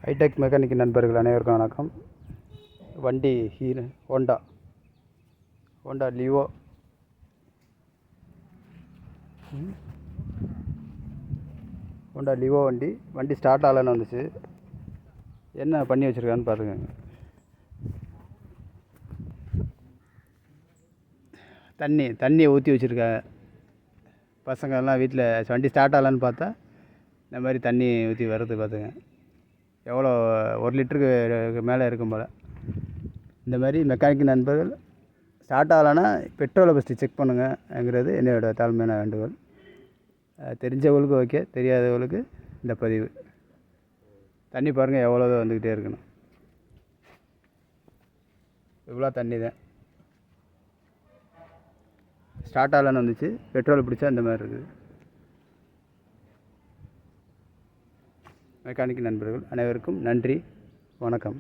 Hitech mechanic நண்பர்கள் அனைவருக்கும் வணக்கம். வண்டி ஹோண்டா லிவோ வண்டி ஸ்டார்ட் ஆகலன்னு வந்துச்சு. என்ன பண்ணி வச்சுருக்கான்னு பார்த்துக்கோங்க. தண்ணியை ஊற்றி வச்சுருக்கேன். பசங்கள்லாம் வீட்டில் வண்டி ஸ்டார்ட் ஆகலான்னு பார்த்தா இந்த மாதிரி தண்ணி ஊற்றி வர்றது பார்த்துங்க. எவ்வளோ 1 லிட்டருக்கு மேலே இருக்கும் போல். இந்த மாதிரி மெக்கானிக் நண்பர்கள் ஸ்டார்ட் ஆகலைன்னா பெட்ரோலை ஃபஸ்ட்டு செக் பண்ணுங்கங்கிறது என்னோட தாழ்மையான வேண்டுகோள். தெரிஞ்சவங்களுக்கு ஓகே, தெரியாதவங்களுக்கு இந்த பதிவு. தண்ணி பாருங்கள் எவ்வளோ வந்துக்கிட்டே இருக்கணும். இவ்வளோ தண்ணி தான். ஸ்டார்ட் ஆகலைன்னு வந்துச்சு. பெட்ரோல் பிடிச்சா இந்த மாதிரி இருக்குது. மெக்கானிக் நண்பர்கள் அனைவருக்கும் நன்றி, வணக்கம்.